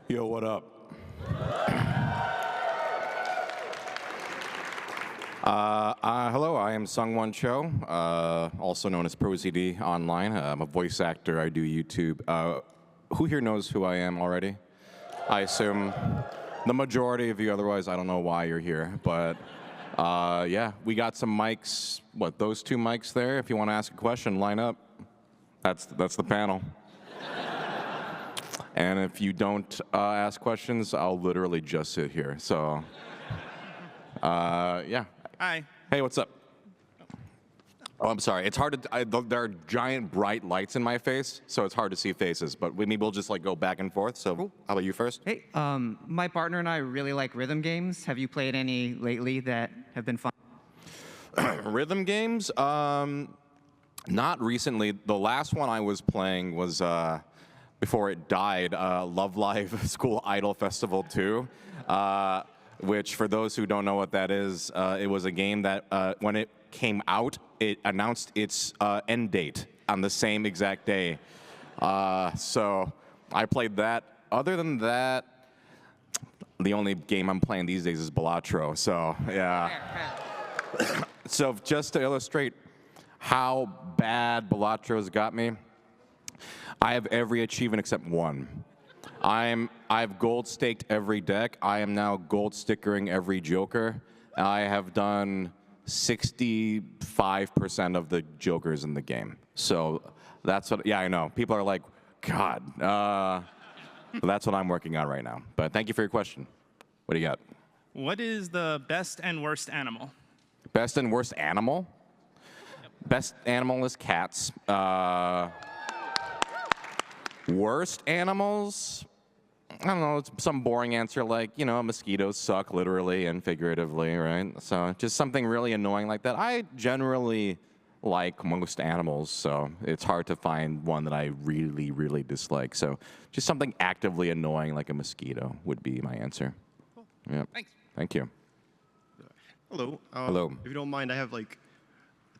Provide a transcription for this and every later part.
Yo, what up? Hello, I am SungWon Cho, also known as ProZD online. I'm a voice actor. I do YouTube. Who here knows who I am already? I assume the majority of you, otherwise I don't know why you're here. But yeah, we got some mics. What, those two mics there? If you want to ask a question, line up. That's the panel. And if you don't ask questions, I'll literally just sit here. So, yeah. Hi. Hey, what's up? Oh, I'm sorry. It's hard to. There are giant bright lights in my face, so it's hard to see faces. But maybe we'll just like go back and forth. So, Cool. How about you first? Hey, my partner and I really like rhythm games. Have you played any lately that have been fun? Rhythm games? Not recently. The last one I was playing was before it died. Love Live School Idol Festival 2. Which, for those who don't know what that is, it was a game that when it came out, it announced its end date on the same exact day. So I played that. Other than that, the only game I'm playing these days is Balatro. So yeah. So just to illustrate how bad Balatro's got me, I have every achievement except one. I've gold staked every deck. I am now gold stickering every Joker. I have done 65% of the Jokers in the game. So that's what, yeah, I know. People are like, God. But that's what I'm working on right now. But thank you for your question. What do you got? What is the best and worst animal? Best and worst animal? Best animal is cats. Worst animals? I don't know, it's some boring answer like, you know, mosquitoes suck literally and figuratively, right? So just something really annoying like that. I generally like most animals, so it's hard to find one that I really, really dislike. So just something actively annoying like a mosquito would be my answer. Cool. Yeah. Thanks. Thank you. Hello. Hello. If you don't mind, I have like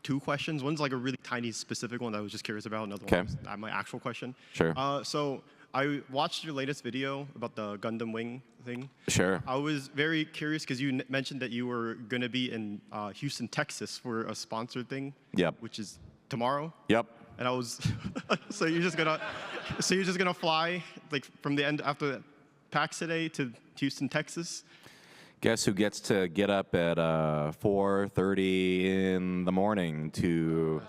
two questions. One's like a really tiny specific one that I was just curious about. Another one is my actual question. Sure. So I watched your latest video about the Gundam Wing thing. Sure. I was very curious because you mentioned that you were going to be in Houston, Texas for a sponsored thing. Yep. Which is tomorrow. Yep. And I was, so you're just gonna fly like from the end after PAX today to Houston, Texas. Guess who gets to get up at 4:30 in the morning to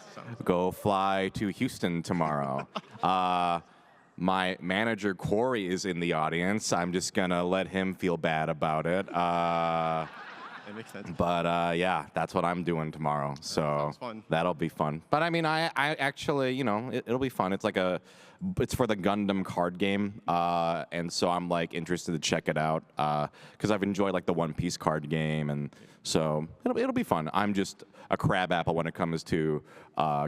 go fly to Houston tomorrow? My manager, Corey, is in the audience. I'm just going to let him feel bad about it. That makes sense. But yeah, that's what I'm doing tomorrow. So sounds fun. That'll be fun. But I mean, I actually, you know, it'll be fun. It's like it's for the Gundam card game. And so I'm like interested to check it out because I've enjoyed like the One Piece card game. And so it'll be fun. I'm just a crab apple when it comes to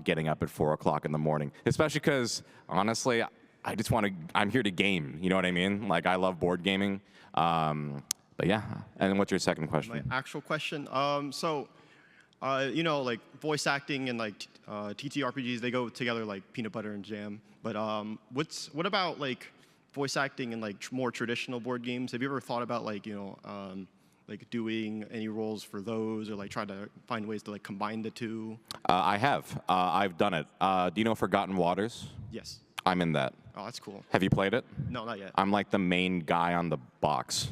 getting up at 4 o'clock in the morning, especially because honestly, I just I'm here to game. You know what I mean? Like I love board gaming. But yeah, and what's your second question? My actual question. You know, like voice acting and like TTRPGs, they go together like peanut butter and jam. But what about like voice acting and like more traditional board games? Have you ever thought about like, you know, like doing any roles for those or like try to find ways to like combine the two? I have. I've done it. Do you know Forgotten Waters? Yes. I'm in that. Oh, that's cool. Have you played it? No, not yet. I'm like the main guy on the box.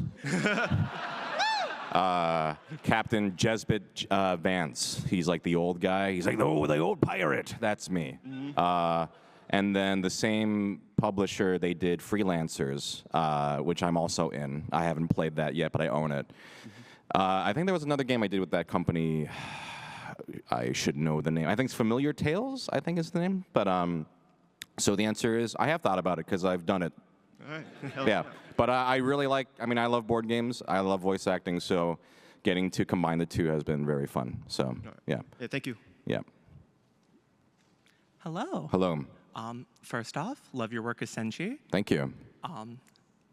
Captain Jesbit Vance. He's like the old guy. He's like, oh, the old pirate. That's me. Mm-hmm. And then the same publisher, they did Freelancers, which I'm also in. I haven't played that yet, but I own it. Mm-hmm. I think there was another game I did with that company. I should know the name. I think it's Familiar Tales, I think is the name. But so the answer is I have thought about it because I've done it. All right. Yeah. But I really like, I mean, I love board games. I love voice acting. So getting to combine the two has been very fun. So, Right. yeah. Yeah, thank you. Yeah. Hello. Hello. First off, love your work as Senshi. Thank you.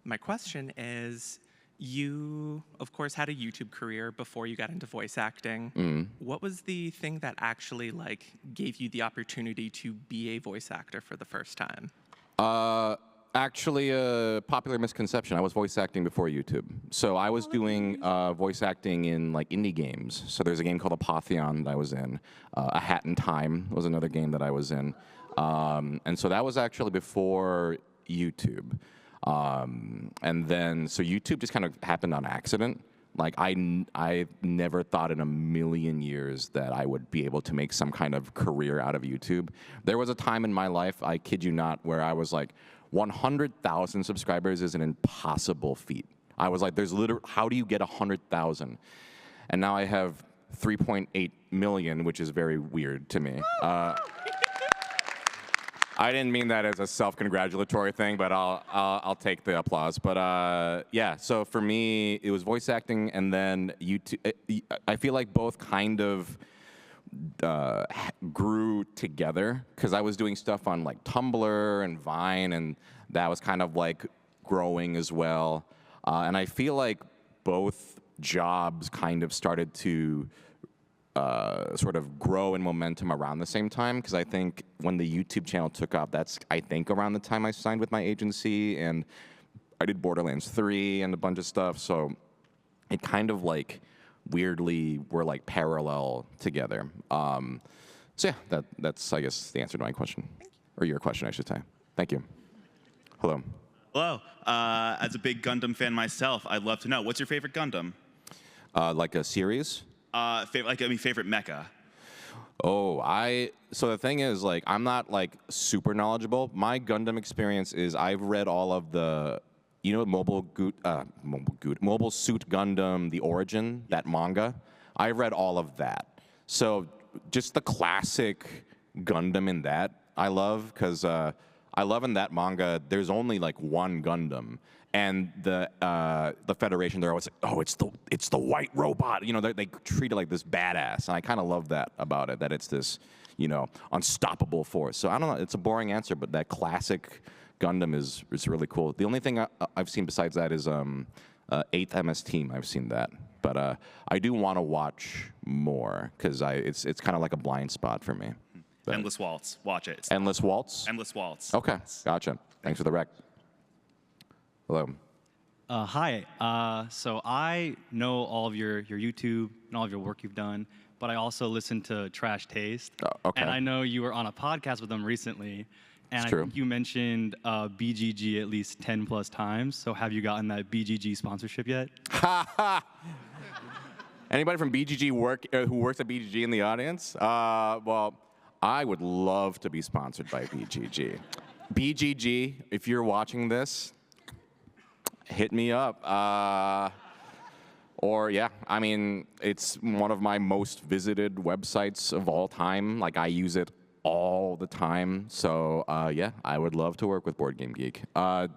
My question is, you, of course, had a YouTube career before you got into voice acting. What was the thing that actually like gave you the opportunity to be a voice actor for the first time? Actually, a popular misconception. I was voice acting before YouTube. So I was doing voice acting in like indie games. So there's a game called Apotheon that I was in. A Hat in Time was another game that I was in. And so that was actually before YouTube. And then, so YouTube just kind of happened on accident. Like I never thought in a million years that I would be able to make some kind of career out of YouTube. There was a time in my life, I kid you not, where I was like, 100,000 subscribers is an impossible feat. I was like, there's literally, how do you get 100,000? And now I have 3.8 million, which is very weird to me. I didn't mean that as a self-congratulatory thing, but I'll take the applause. But yeah, so for me, it was voice acting, and then YouTube. I feel like both kind of grew together because I was doing stuff on like Tumblr and Vine, and that was kind of like growing as well. And I feel like both jobs kind of started to sort of grow in momentum around the same time, because I think when the YouTube channel took off, that's, I think, around the time I signed with my agency, and I did Borderlands 3 and a bunch of stuff, so it kind of like weirdly were like parallel together. So yeah, that's, I guess, the answer to my question, or your question, I should say. Thank you. Hello. Hello. As a big Gundam fan myself, I'd love to know, what's your favorite Gundam? Like a series? Favorite mecha. Oh, so the thing is, like, I'm not like super knowledgeable. My Gundam experience is I've read all of the, you know, Mobile Suit Gundam, The Origin, that manga. I've read all of that. So just the classic Gundam in that I love, because I love in that manga, there's only like one Gundam. And the Federation, they're always like, oh, it's the white robot. You know, they treat it like this badass. And I kind of love that about it, that it's this, you know, unstoppable force. So I don't know, it's a boring answer, but that classic Gundam is really cool. The only thing I've seen besides that is 8th MS Team. I've seen that. But I do want to watch more, because it's kind of like a blind spot for me. But Endless Waltz. Watch it. Endless Waltz? Endless Waltz. Okay, gotcha. Thanks for the rec. Hello. Hi. So I know all of your YouTube and all of your work you've done, but I also listen to Trash Taste. Okay. And I know you were on a podcast with them recently, and It's I true. think you mentioned BGG at least 10 plus times. So have you gotten that BGG sponsorship yet? Anybody from BGG who works at BGG in the audience? Well, I would love to be sponsored by BGG. BGG, if you're watching this, hit me up. Or yeah, I mean, it's one of my most visited websites of all time. Like, I use it all the time. So yeah, I would love to work with Board Game Geek. Do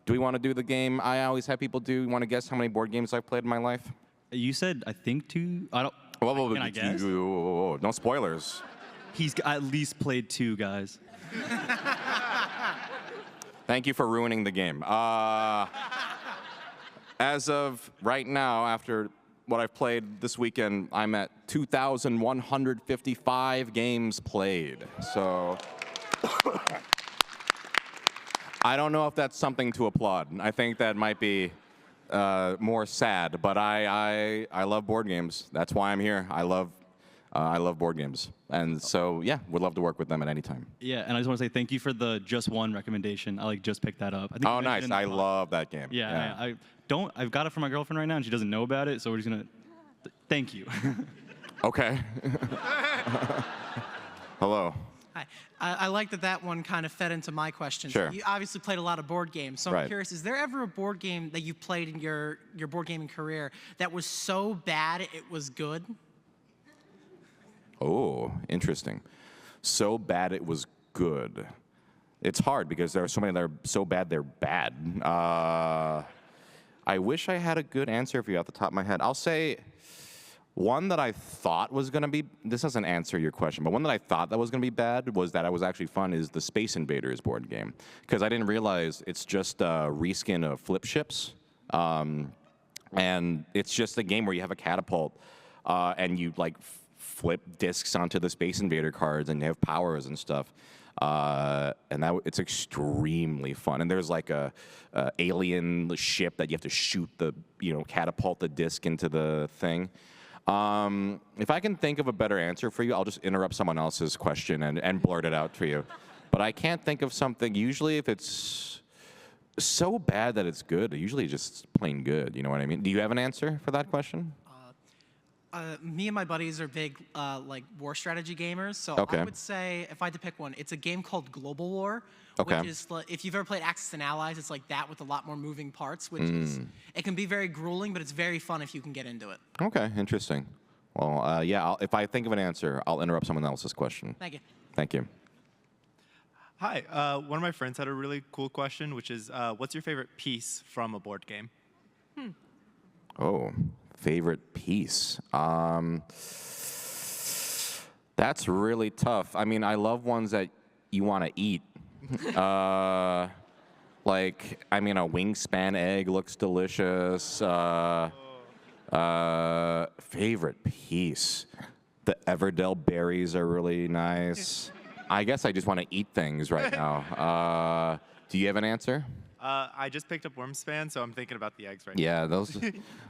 we want to do the game I always have people do? You want to guess how many board games I've played in my life? You said, I think 2. I don't. Whoa, Can I guess? No spoilers. He's at least played 2, guys. Thank you for ruining the game. As of right now, after what I've played this weekend, I'm at 2,155 games played. So I don't know if that's something to applaud. I think that might be more sad, but I love board games. That's why I'm here. I love board games. And so, yeah, would love to work with them at any time. Yeah, and I just want to say thank you for the Just One recommendation. I just picked that up. I think Oh, you mentioned nice. it in the I pod. love that game. Yeah. I've got it for my girlfriend right now, and she doesn't know about it, so we're just gonna, thank you. Okay. Hello. Hi. I like that one kind of fed into my question. Sure. You obviously played a lot of board games, so Right. I'm curious, is there ever a board game that you played in your board gaming career that was so bad it was good? Oh, interesting. So bad it was good. It's hard because there are so many that are so bad they're bad. I wish I had a good answer for you off the top of my head. I'll say one that I thought was going to be, this doesn't answer your question, but one that I thought that was going to be bad was that I was actually fun is the Space Invaders board game. Because I didn't realize it's just a reskin of Flip Ships. And it's just a game where you have a catapult and you like flip discs onto the Space Invader cards and you have powers and stuff. and it's extremely fun. And there's like a alien ship that you have to shoot catapult the disc into the thing. If I can think of a better answer for you, I'll just interrupt someone else's question and blurt it out for you. But I can't think of something. Usually, if it's so bad that it's good, usually just plain good. You know what I mean? Do you have an answer for that question? Me and my buddies are big like war strategy gamers, so Okay. I would say if I had to pick one, it's a game called Global War, Okay. which is if you've ever played Axis and Allies, it's like that with a lot more moving parts, which is it can be very grueling, but it's very fun if you can get into it. Okay, interesting. Well, yeah, if I think of an answer, I'll interrupt someone else's question. Thank you. Thank you. Hi, one of my friends had a really cool question, which is, what's your favorite piece from a board game? Oh, favorite piece. That's really tough. I mean, I love ones that you want to eat. Like, I mean, a wingspan egg looks delicious. Favorite piece. The Everdell berries are really nice. I guess I just want to eat things right now. Do you have an answer? I just picked up Wormspan, so I'm thinking about the eggs right now. Yeah,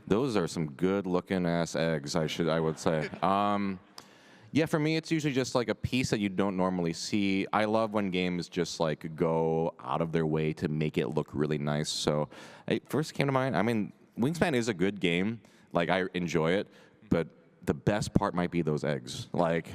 those are some good-looking ass eggs. I would say. Yeah, for me, it's usually just like a piece that you don't normally see. I love when games just like go out of their way to make it look really nice. So, it first came to mind. I mean, Wingspan is a good game. Like, I enjoy it, but the best part might be those eggs. Like,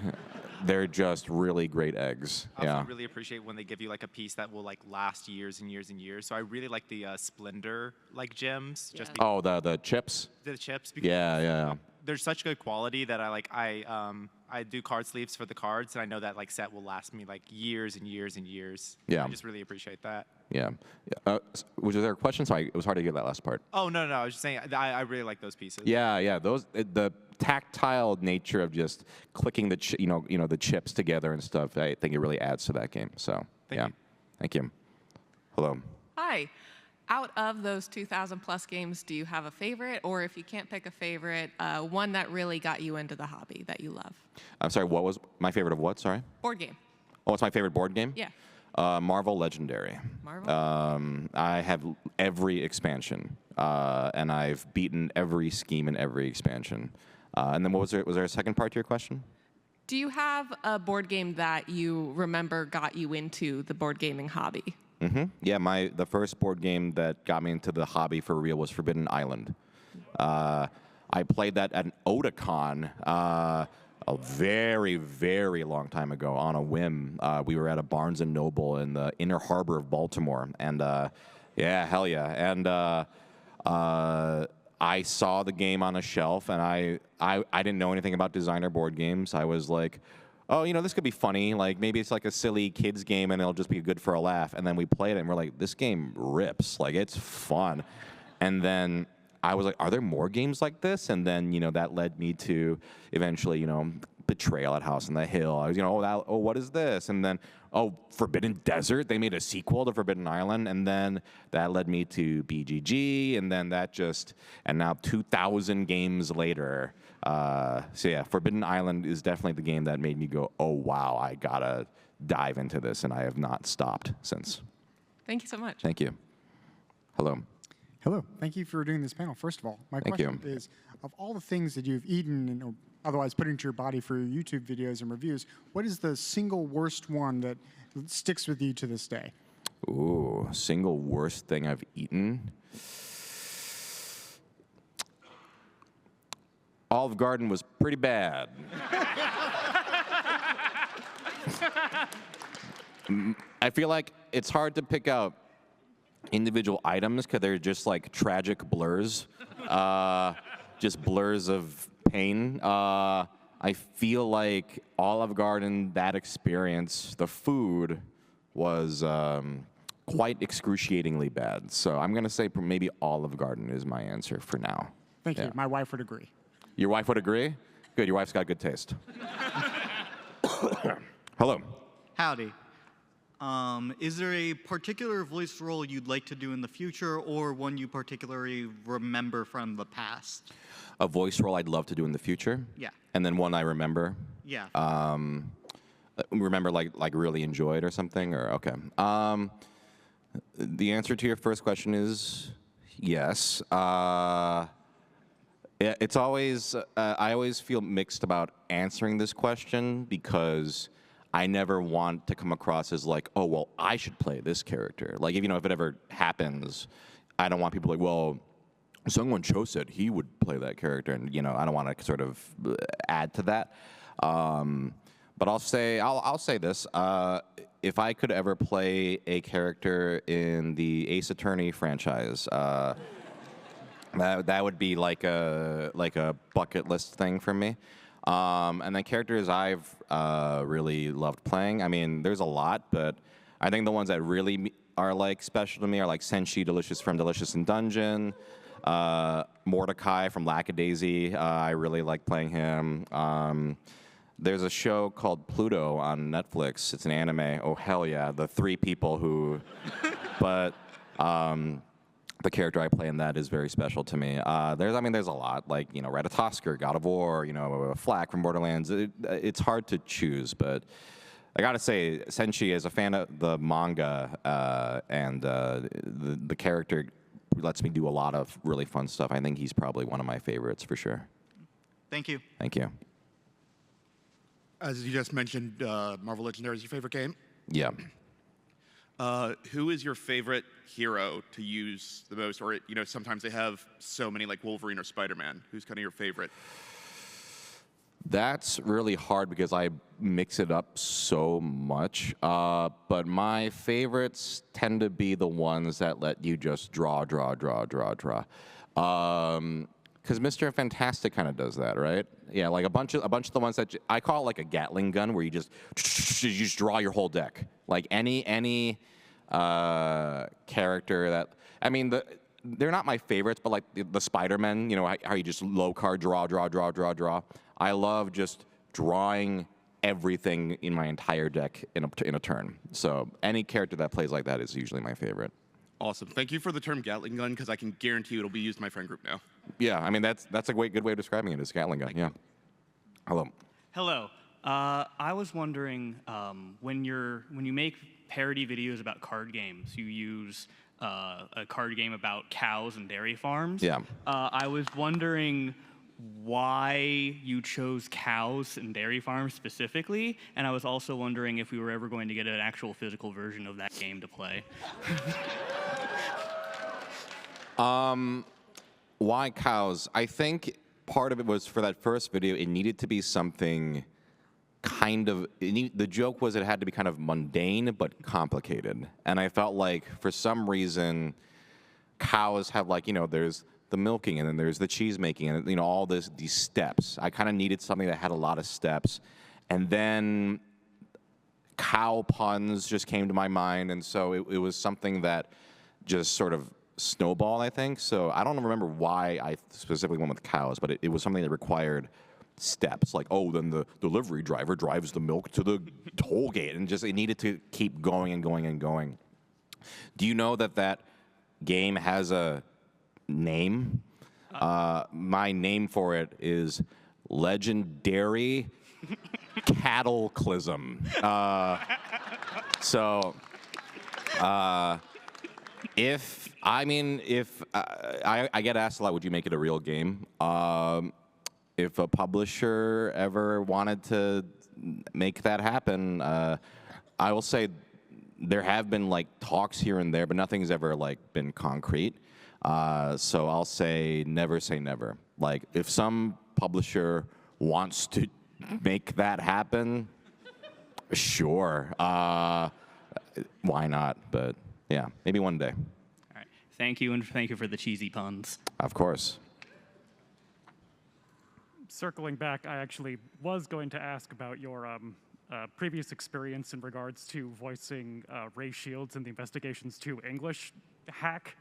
they're just really great eggs. I Yeah. also really appreciate when they give you like a piece that will like last years and years and years. So I really like the Splendor like gems. Just Oh, the chips. the chips. Because Yeah. They're such good quality that I do card sleeves for the cards, and I know that like set will last me like years and years and years. Yeah. I just really appreciate that. Yeah. Was there a question? Sorry, it was hard to get that last part. Oh no, I was just saying I really like those pieces. Yeah. The tactile nature of just clicking the the chips together and stuff. I think it really adds to that game. So thank you. Hello. Hi. Out of those 2,000 plus games, do you have a favorite? Or if you can't pick a favorite, one that really got you into the hobby that you love? I'm sorry. What was my favorite of what? Sorry. Board game. Oh, it's my favorite board game. Yeah. Marvel Legendary. Marvel? I have every expansion, and I've beaten every scheme in every expansion. And then was there a second part to your question? Do you have a board game that you remember got you into the board gaming hobby? Yeah, the first board game that got me into the hobby for real was Forbidden Island. I played that at an Otakon a very, very long time ago on a whim. We were at a Barnes & Noble in the Inner Harbor of Baltimore, and yeah, hell yeah. And I saw the game on a shelf, and I didn't know anything about designer board games. I was like, oh, this could be funny. Like, maybe it's like a silly kids game, and it'll just be good for a laugh. And then we played it, and we're like, this game rips. Like, it's fun. And then I was like, are there more games like this? And then, that led me to eventually, Betrayal at House on the Hill. I was, what is this? And then, Forbidden Desert. They made a sequel to Forbidden Island. And then that led me to BGG. And then and now 2,000 games later. So yeah, Forbidden Island is definitely the game that made me go, oh, wow, I gotta dive into this. And I have not stopped since. Thank you so much. Thank you. Hello. Hello. Thank you for doing this panel. First of all, my question is, of all the things that you've eaten and otherwise put into your body for your YouTube videos and reviews, what is the single worst one that sticks with you to this day? Ooh, single worst thing I've eaten? Olive Garden was pretty bad. I feel like it's hard to pick out individual items because they're just like tragic blurs, just blurs of pain. I feel like Olive Garden, that experience, the food was quite excruciatingly bad. So I'm going to say maybe Olive Garden is my answer for now. Thank you. My wife would agree. Your wife would agree? Good, your wife's got good taste. Hello. Howdy. Is there a particular voice role you'd like to do in the future, or one you particularly remember from the past? A voice role I'd love to do in the future? Yeah. And then one I remember? Yeah. remember like really enjoyed or something, or okay. The answer to your first question is yes. It's always I always feel mixed about answering this question because I never want to come across as like, oh well, I should play this character. Like if it ever happens, I don't want people like, well, SungWon Cho said he would play that character, and I don't want to sort of add to that. But I'll say this: if I could ever play a character in the Ace Attorney franchise, that would be like a bucket list thing for me. And the characters I've really loved playing. I mean, there's a lot, but I think the ones that really are like special to me are like Senshi Delicious from Delicious in Dungeon. Mordecai from Lackadaisy, I really like playing him. There's a show called Pluto on Netflix. It's an anime. Oh, hell yeah. The three people who... but the character I play in that is very special to me. There's a lot. Like, Ratatoskr, God of War, Flack from Borderlands. It's hard to choose, but I gotta say, Senshi, is a fan of the manga, and the character lets me do a lot of really fun stuff. I think he's probably one of my favorites for sure. Thank you. Thank you. As you just mentioned, Marvel Legendary is your favorite game? Yeah. Who is your favorite hero to use the most? Or, sometimes they have so many like Wolverine or Spider-Man. Who's kind of your favorite? That's really hard because I mix it up so much. But my favorites tend to be the ones that let you just draw. Because Mr. Fantastic kind of does that, right? Yeah, like a bunch of the ones that I call it like a Gatling gun, where you just draw your whole deck. Like any character that they're not my favorites, but like the Spider-Man, how you just low card draw. I love just drawing everything in my entire deck in a turn. So any character that plays like that is usually my favorite. Awesome. Thank you for the term Gatling gun, because I can guarantee it'll be used in my friend group now. Yeah, that's a good way of describing it, is Gatling gun. Yeah. Hello. Hello. I was wondering, when you make parody videos about card games, you use a card game about cows and dairy farms. Yeah. I was wondering why you chose cows and dairy farms specifically, and I was also wondering if we were ever going to get an actual physical version of that game to play. Why cows? I think part of it was, for that first video, it needed to be something the joke was it had to be kind of mundane but complicated. And I felt like, for some reason, cows have there's the milking, and then there's the cheese making, and all these steps. I kind of needed something that had a lot of steps. And then cow puns just came to my mind, and so it was something that just sort of snowballed, I think. So I don't remember why I specifically went with cows, but it was something that required steps. Like, oh, then the delivery driver drives the milk to the toll gate, and it needed to keep going and going and going. Do you know that game has a name? My name for it is Legendary Cataclysm. If I get asked a lot, would you make it a real game? If a publisher ever wanted to make that happen, I will say there have been talks here and there, but nothing's ever been concrete. So I'll say never. Like, if some publisher wants to make that happen, sure. Why not? But yeah, maybe one day. All right. Thank you, and thank you for the cheesy puns. Of course. Circling back, I actually was going to ask about your previous experience in regards to voicing Ray Shields in the Investigations 2 English hack.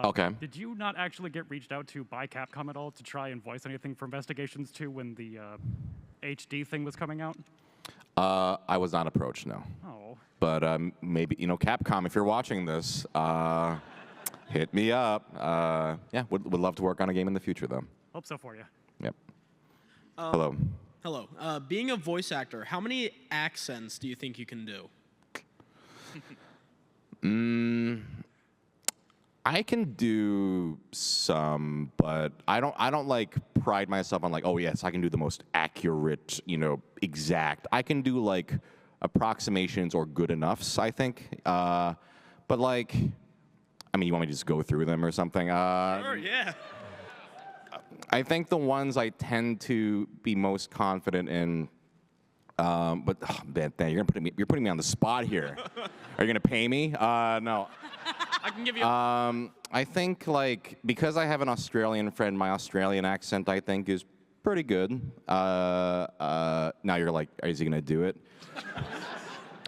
Okay. Did you not actually get reached out to by Capcom at all to try and voice anything for Investigations 2 when the HD thing was coming out? I was not approached, no. Oh. But maybe, Capcom, if you're watching this, hit me up. Yeah, would love to work on a game in the future, though. Hope so for you. Yep. Hello. Hello. Being a voice actor, how many accents do you think you can do? I can do some, but I don't like pride myself on like, oh yes, I can do the most accurate, exact. I can do like approximations or good enoughs, I think. But like, I mean, you want me to just go through them or something? Sure, yeah. I think the ones I tend to be most confident in, but oh, man, you're putting me on the spot here. Are you gonna pay me? No. I can give you. I think like because I have an Australian friend, my Australian accent I think is pretty good. Now you're like, is he gonna do it?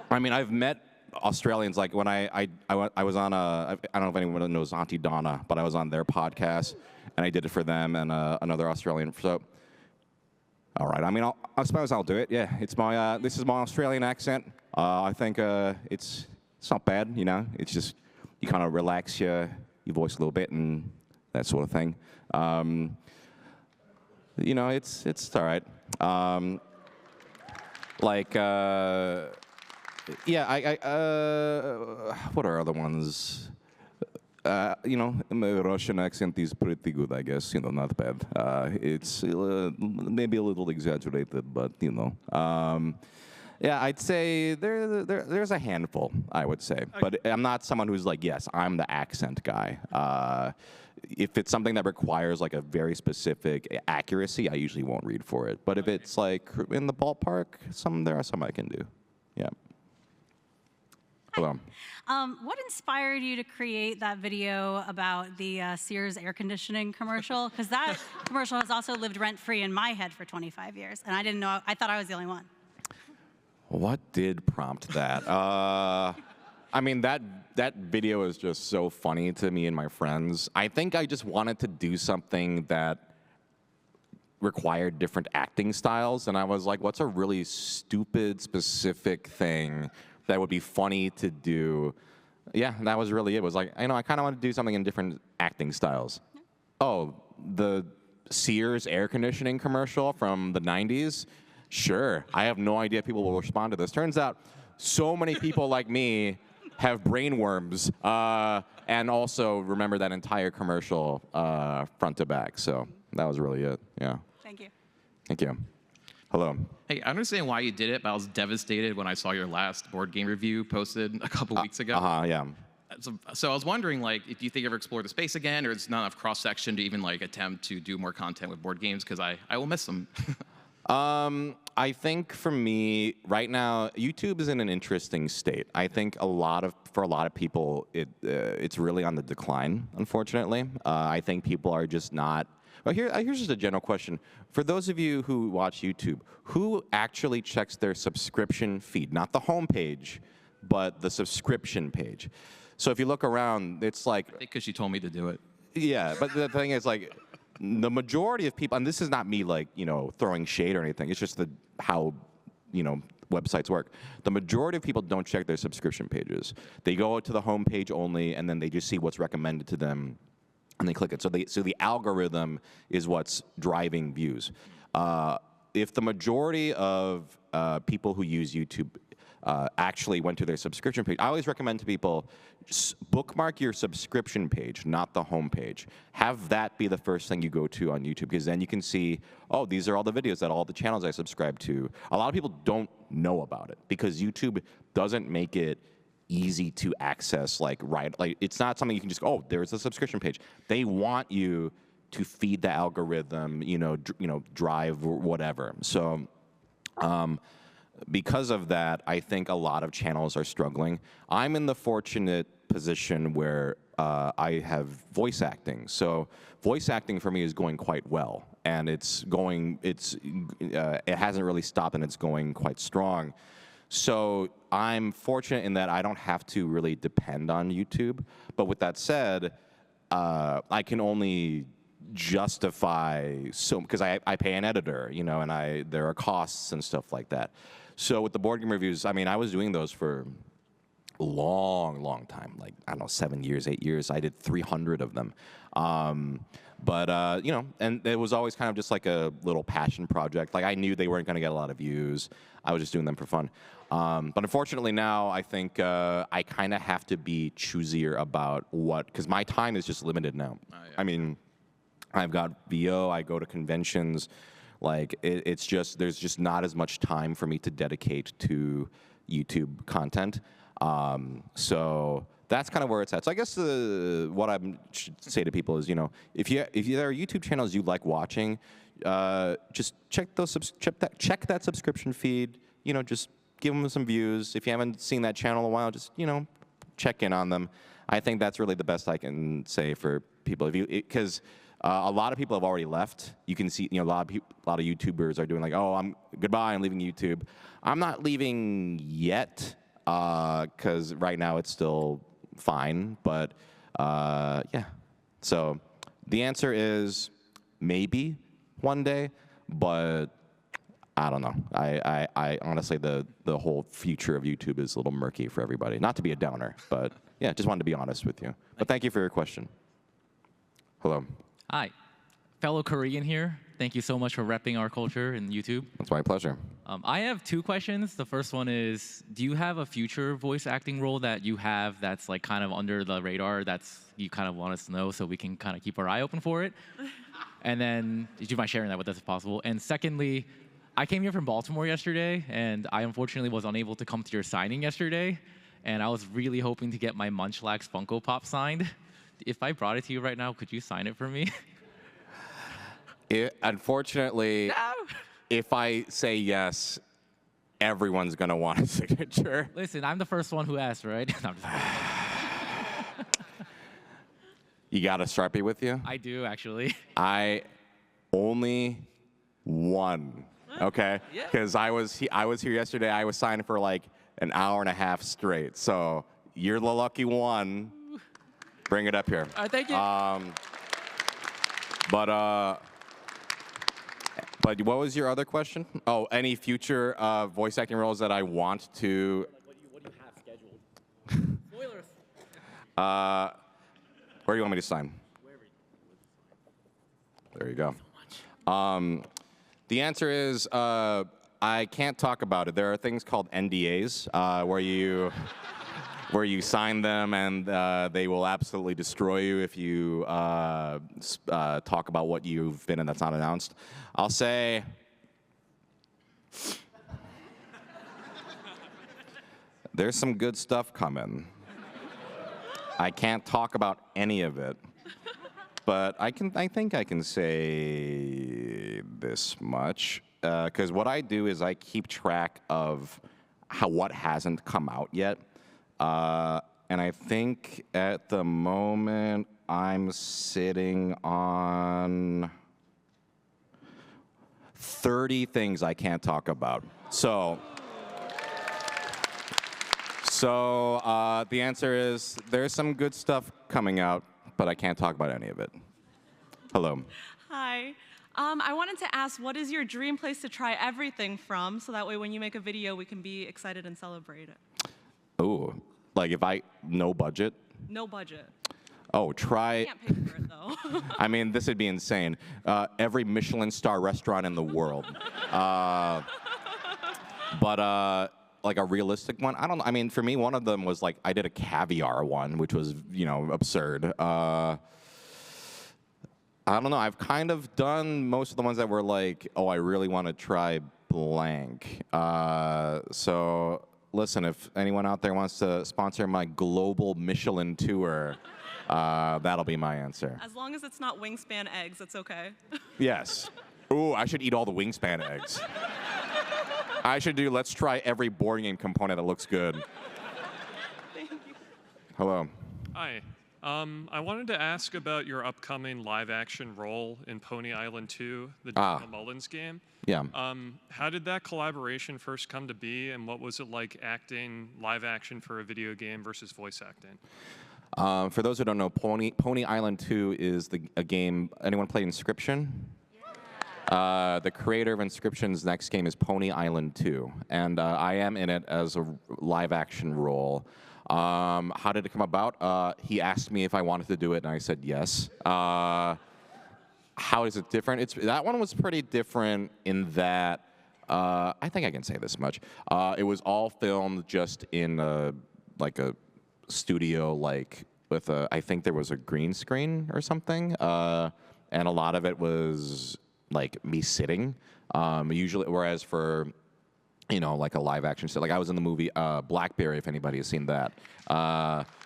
I mean, I've met Australians like when I was on I don't know if anyone knows Auntie Donna, but I was on their podcast and I did it for them and another Australian. So, all right. I mean, I suppose I'll do it. Yeah, it's my this is my Australian accent. I think it's not bad. It's just you kind of relax your voice a little bit and that sort of thing. It's all right. What are other ones? My Russian accent is pretty good, I guess. Not bad. It's maybe a little exaggerated, but yeah, I'd say there's a handful. I would say, but I'm not someone who's like, yes, I'm the accent guy. If it's something that requires like a very specific accuracy, I usually won't read for it. But if it's like in the ballpark, there are some I can do. Yeah. Hello. What inspired you to create that video about the Sears air conditioning commercial? Because that commercial has also lived rent-free in my head for 25 years, and I didn't know. I thought I was the only one. What did prompt that? I mean, that video is just so funny to me and my friends. I think I just wanted to do something that required different acting styles, and I was like, what's a really stupid, specific thing that would be funny to do? Yeah, that was really it. It was like, I kind of want to do something in different acting styles. Oh, the Sears air conditioning commercial from the 90s? Sure. I have no idea if people will respond to this. Turns out so many people like me have brain worms and also remember that entire commercial front to back. So that was really it. Yeah. Thank you. Thank you. Hello. Hey, I understand why you did it, but I was devastated when I saw your last board game review posted a couple weeks ago. Yeah. So I was wondering, like, if you think you ever explore the space again, or it's not enough cross-section to even, like, attempt to do more content with board games, because I will miss them. I think for me, right now, YouTube is in an interesting state. I think for a lot of people, it's really on the decline, unfortunately. I think people are just not. Well, here's just a general question. For those of you who watch YouTube, who actually checks their subscription feed? Not the homepage, but the subscription page. So if you look around, it's like... Because she told me to do it. Yeah, but the thing is, like, the majority of people, and this is not me, like, throwing shade or anything. It's just how, websites work. The majority of people don't check their subscription pages. They go to the homepage only, and then they just see what's recommended to them, and they click it. So the algorithm is what's driving views. If the majority of people who use YouTube actually went to their subscription page, I always recommend to people, bookmark your subscription page, not the home page. Have that be the first thing you go to on YouTube, because then you can see, oh, these are all the videos that all the channels I subscribe to. A lot of people don't know about it because YouTube doesn't make it easy to access, like it's not something you can just go, oh, there's a subscription page. They want you to feed the algorithm, drive whatever. So because of that, I think a lot of channels are struggling. I'm in the fortunate position where I have voice acting. So voice acting for me is going quite well, and it hasn't really stopped, and it's going quite strong. So I'm fortunate in that I don't have to really depend on YouTube. But with that said, I can only justify because I pay an editor, and there are costs and stuff like that. So with the board game reviews, I mean, I was doing those for long time, like, I don't know, 7 years, 8 years. I did 300 of them. But you know, and it was always kind of just like a little passion project. Like, I knew they weren't going to get a lot of views. I was just doing them for fun. But unfortunately now, I think I kind of have to be choosier about what, because my time is just limited now. I mean, I've got VO, I go to conventions. Like, it's just, there's just not as much time for me to dedicate to YouTube content. So that's kind of where it's at. So I guess what I should say to people is, you know, if there are YouTube channels you like watching, just check that subscription feed. You know, just give them some views. If you haven't seen that channel in a while, just, you know, check in on them. I think that's really the best I can say for people. Because a lot of people have already left. You can see, you know, a lot of YouTubers are doing like, oh, goodbye, I'm leaving YouTube. I'm not leaving yet, because right now it's still fine. But yeah. So the answer is maybe one day, but I don't know. I honestly, the whole future of YouTube is a little murky for everybody. Not to be a downer, but yeah, just wanted to be honest with you. But thank you for your question. Hello. Hi, fellow Korean here. Thank you so much for repping our culture in YouTube. That's my pleasure. I have 2 questions. The first one is, do you have a future voice acting role that you have that's like kind of under the radar that's you kind of want us to know so we can kind of keep our eye open for it? And then, do you mind sharing that with us if possible? And secondly, I came here from Baltimore yesterday, and I unfortunately was unable to come to your signing yesterday, and I was really hoping to get my Munchlax Funko Pop signed. If I brought it to you right now, could you sign it for me? Unfortunately, no. If I say yes, everyone's going to want a signature. Listen, I'm the first one who asked, right? No, You got a Sharpie with you? I do, actually. I only one, okay? Because I was here yesterday. I was signing for like an hour and a half straight. So you're the lucky one. Bring it up here. All right, thank you. But what was your other question? Oh, any future voice acting roles that I want to? What do you have scheduled? Spoilers. Where do you want me to sign? There you go. The answer is I can't talk about it. There are things called NDAs where you sign them, and they will absolutely destroy you if you talk about what you've been in that's not announced. I'll say there's some good stuff coming. I can't talk about any of it, but I think I can say this much, because what I do is I keep track of what hasn't come out yet. And I think at the moment I'm sitting on 30 things I can't talk about. So the answer is there's some good stuff coming out, but I can't talk about any of it. Hello. Hi. I wanted to ask, what is your dream place to try everything from, so that way when you make a video, we can be excited and celebrate it? Oh, like no budget? No budget. Oh, try. You can't pay for it, though. I mean, this would be insane. Every Michelin star restaurant in the world. But like a realistic one, I don't know. I mean, for me, one of them was like, I did a caviar one, which was, you know, absurd. I don't know. I've kind of done most of the ones that were like, oh, I really want to try blank. So listen, if anyone out there wants to sponsor my global Michelin tour, that'll be my answer. As long as it's not wingspan eggs, it's okay. Yes. Ooh, I should eat all the wingspan eggs. I should do, let's try every board game component that looks good. Thank you. Hello. Hi. I wanted to ask about your upcoming live-action role in Pony Island 2, the Daniel Mullins game. Yeah. How did that collaboration first come to be, and what was it like acting live-action for a video game versus voice acting? For those who don't know, Pony Island 2 is a game. Anyone play Inscription? The creator of Inscription's next game is Pony Island 2, and I am in it as a live-action role. How did it come about? He asked me if I wanted to do it, and I said yes. How is it different? That one was pretty different in that, I think I can say this much. It was all filmed just in a studio, with I think there was a green screen or something, and a lot of it was me sitting. Usually, whereas for like a live action set, I was in the movie Blackberry, if anybody has seen that.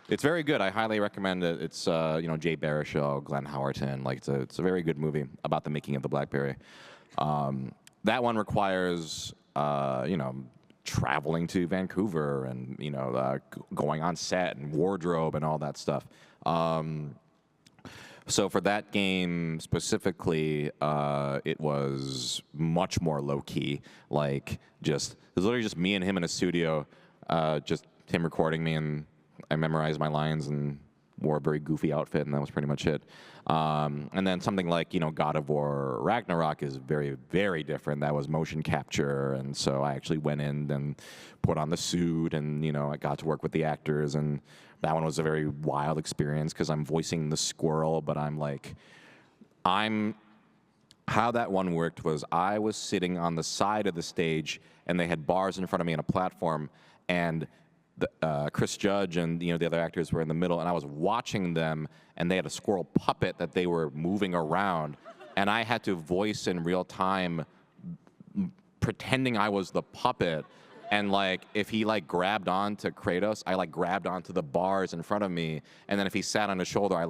It's very good. I highly recommend it. It's Jay Baruchel, Glenn Howerton. It's a very good movie about the making of the Blackberry. That one requires traveling to Vancouver and going on set and wardrobe and all that stuff. So for that game specifically, it was much more low key. It was literally just me and him in a studio, just him recording me, and I memorized my lines and wore a very goofy outfit, and that was pretty much it. And then something like God of War Ragnarok is very, very different. That was motion capture, and so I actually went in and put on the suit, and I got to work with the actors, and that one was a very wild experience because I'm voicing the squirrel, but how that one worked was I was sitting on the side of the stage, and they had bars in front of me on a platform, and Chris Judge and the other actors were in the middle, and I was watching them, and they had a squirrel puppet that they were moving around, and I had to voice in real time, pretending I was the puppet. And if he grabbed onto Kratos, I grabbed onto the bars in front of me, and then if he sat on his shoulder, I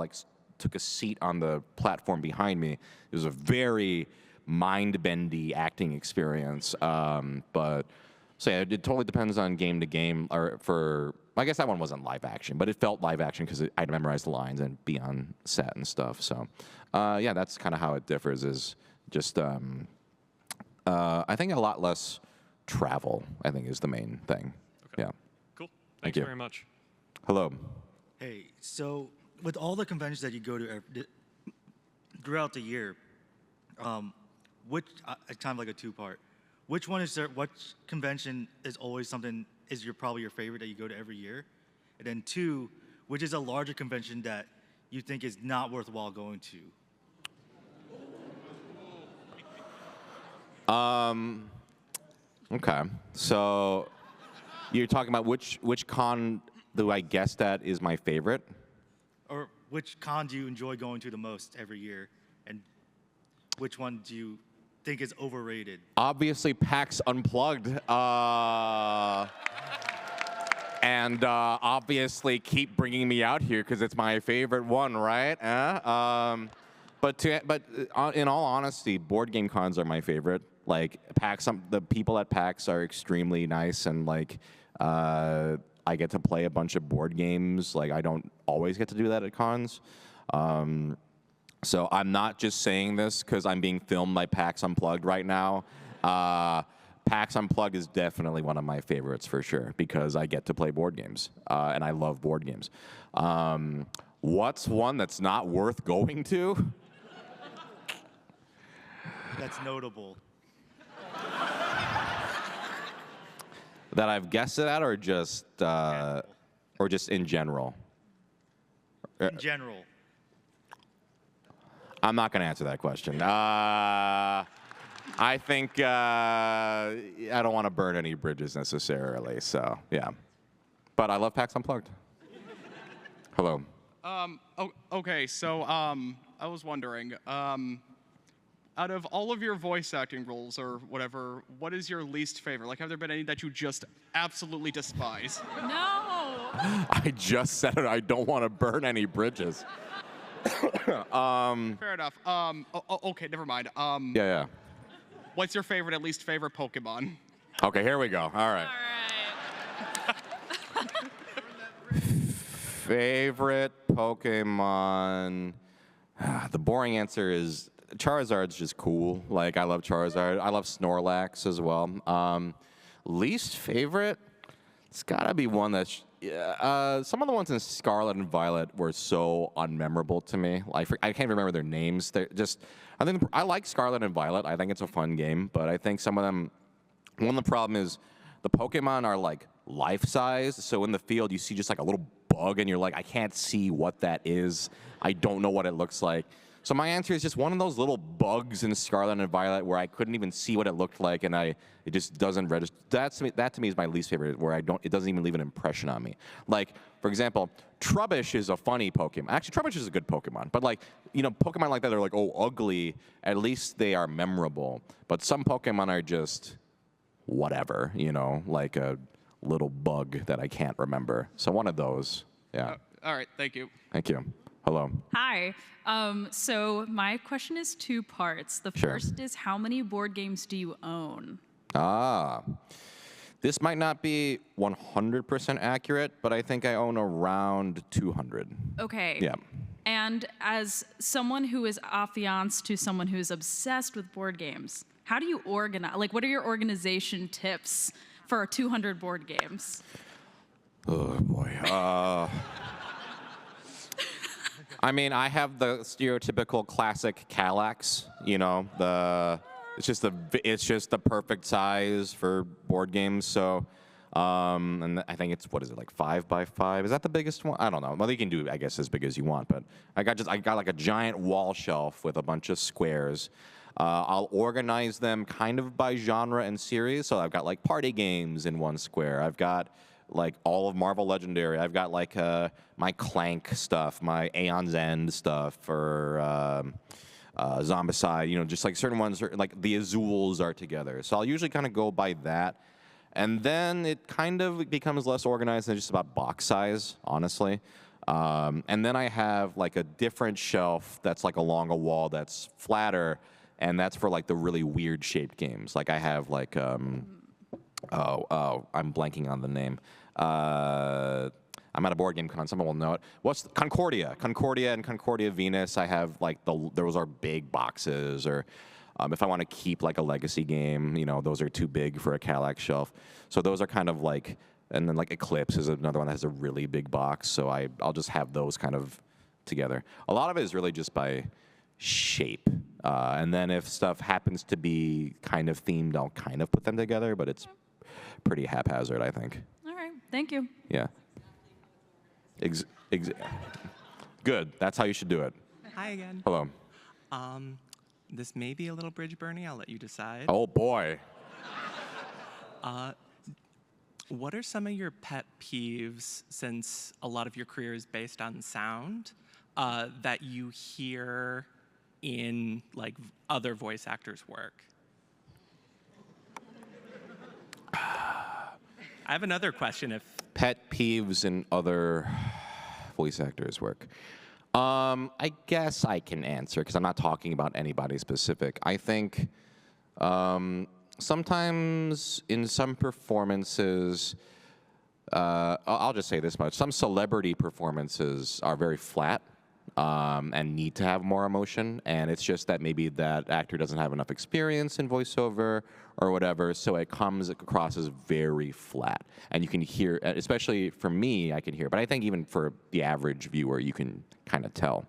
took a seat on the platform behind me. It was a very mind-bendy acting experience. So yeah, it totally depends on game to game. I guess that one wasn't live action, but it felt live action because I'd memorize the lines and be on set and stuff. So yeah, that's kind of how it differs. Is just I think a lot less travel, I think, is the main thing. Okay. Yeah. Cool. Thank Thanks you very much. Hello. Hey, so with all the conventions that you go to throughout the year, which it's kind of like a two-part. Which convention is always something probably your favorite that you go to every year? And then two, which is a larger convention that you think is not worthwhile going to? Okay, so you're talking about which con do I guess that is my favorite? Or which con do you enjoy going to the most every year? And which one do you think is overrated? Obviously, PAX Unplugged. And obviously keep bringing me out here because it's my favorite one, right? But in all honesty, board game cons are my favorite. PAX, the people at PAX are extremely nice, and I get to play a bunch of board games. I don't always get to do that at cons. So I'm not just saying this because I'm being filmed by PAX Unplugged right now. PAX Unplugged is definitely one of my favorites for sure because I get to play board games, and I love board games. What's one that's not worth going to? That's notable. That I've guessed it at, or just in general? In general. I'm not going to answer that question. I think I don't want to burn any bridges necessarily, so yeah. But I love PAX Unplugged. Hello. Okay, so I was wondering, out of all of your voice acting roles or whatever, what is your least favorite? Have there been any that you just absolutely despise? No. I just said it. I don't want to burn any bridges. Fair enough. Okay, never mind. Yeah. What's your favorite, at least favorite Pokemon? Okay, here we go. All right. Favorite Pokemon. The boring answer is Charizard's just cool. I love Charizard. I love Snorlax as well. Least favorite? It's gotta be one that's. Some of the ones in Scarlet and Violet were so unmemorable to me. I can't remember their names. They're just. I like Scarlet and Violet. I think it's a fun game, but I think some of them. One of the problem is the Pokemon are like life-size. So in the field, you see just like a little bug, and you're like, I can't see what that is. I don't know what it looks like. So my answer is just one of those little bugs in Scarlet and Violet where I couldn't even see what it looked like, and it just doesn't register. That to me is my least favorite, where it doesn't even leave an impression on me. Like, for example, Trubbish is a funny Pokemon. Actually, Trubbish is a good Pokemon, but like, Pokemon like that are like, oh, ugly. At least they are memorable. But some Pokemon are just whatever, like a little bug that I can't remember. So one of those, yeah. All right, thank you. Thank you. Hello. Hi. So my question is 2 parts. The first is, how many board games do you own? This might not be 100% accurate, but I think I own around 200. Okay. Yeah. And as someone who is affianced to someone who is obsessed with board games, how do you organize? Like, what are your organization tips for 200 board games? Oh, boy. I mean, I have the stereotypical classic Kallax, it's just the perfect size for board games. So, and I think it's, what is it, like 5 by 5? Is that the biggest one? I don't know. Well, you can do, I guess, as big as you want, but I got like a giant wall shelf with a bunch of squares. I'll organize them kind of by genre and series. So I've got like party games in one square. I've got like all of Marvel Legendary. I've got like my Clank stuff, my Aeon's End stuff, or Zombicide, just like certain ones, like the Azules are together. So I'll usually kind of go by that. And then it kind of becomes less organized than just about box size, honestly. And then I have like a different shelf that's like along a wall that's flatter, and that's for like the really weird shaped games. Like I have like, I'm blanking on the name. I'm at a board game con, someone will know it. What's Concordia? Concordia and Concordia Venus. I have like those are big boxes, or if I want to keep like a legacy game, those are too big for a Kallax shelf. So those are kind of like, and then like Eclipse is another one that has a really big box. So I'll just have those kind of together. A lot of it is really just by shape. And then if stuff happens to be kind of themed, I'll kind of put them together, but it's pretty haphazard, I think. All right. Thank you. Yeah. Good. That's how you should do it. Hi again. Hello. This may be a little bridge burning. I'll let you decide. Oh, boy. What are some of your pet peeves, since a lot of your career is based on sound, that you hear in like other voice actors' work? I have another question. If pet peeves in other voice actors' work. I guess I can answer because I'm not talking about anybody specific. I think sometimes in some performances, I'll just say this much: some celebrity performances are very flat and need to have more emotion, and it's just that maybe that actor doesn't have enough experience in voiceover or whatever, so it comes across as very flat. And you can hear, especially for me, I can hear, but I think even for the average viewer, you can kind of tell.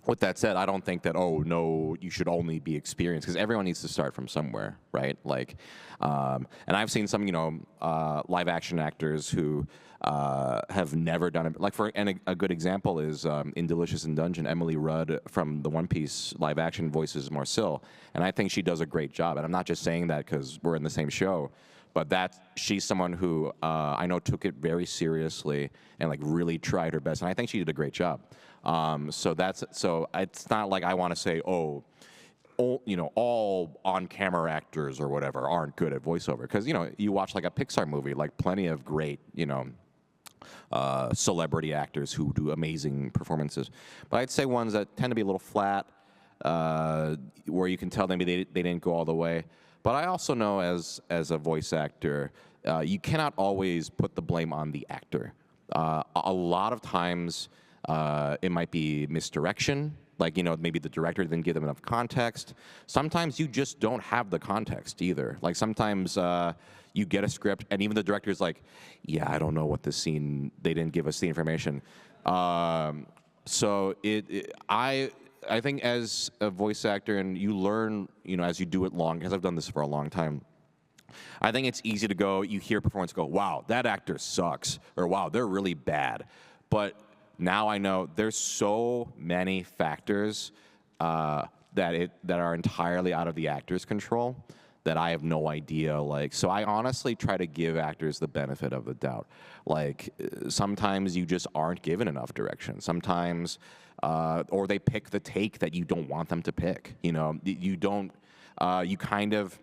With that said, I don't think that, oh, no, you should only be experienced, because everyone needs to start from somewhere, right? Like, and I've seen some, live action actors who have never done it. Like, a good example is in Delicious in Dungeon, Emily Rudd from the One Piece live action voices Marcel, and I think she does a great job. And I'm not just saying that because we're in the same show, but she's someone who I know took it very seriously and like really tried her best, and I think she did a great job. So it's not like I want to say, all on-camera actors or whatever aren't good at voiceover, because you watch like a Pixar movie, like plenty of great celebrity actors who do amazing performances. But I'd say ones that tend to be a little flat, where you can tell maybe they didn't go all the way. But I also know as a voice actor, you cannot always put the blame on the actor. A lot of times, it might be misdirection, like, maybe the director didn't give them enough context. Sometimes you just don't have the context either. Like, sometimes you get a script, and even the director's like, yeah, I don't know what this scene, they didn't give us the information. So I think as a voice actor, and you learn, as you do it long, because I've done this for a long time, I think it's easy to go, you hear performance, go, wow, that actor sucks, or wow, they're really bad. But now I know there's so many factors that are entirely out of the actor's control that I have no idea. Like, so I honestly try to give actors the benefit of the doubt. Like, sometimes you just aren't given enough direction. Sometimes, or they pick the take that you don't want them to pick. You know, you don't, you kind of,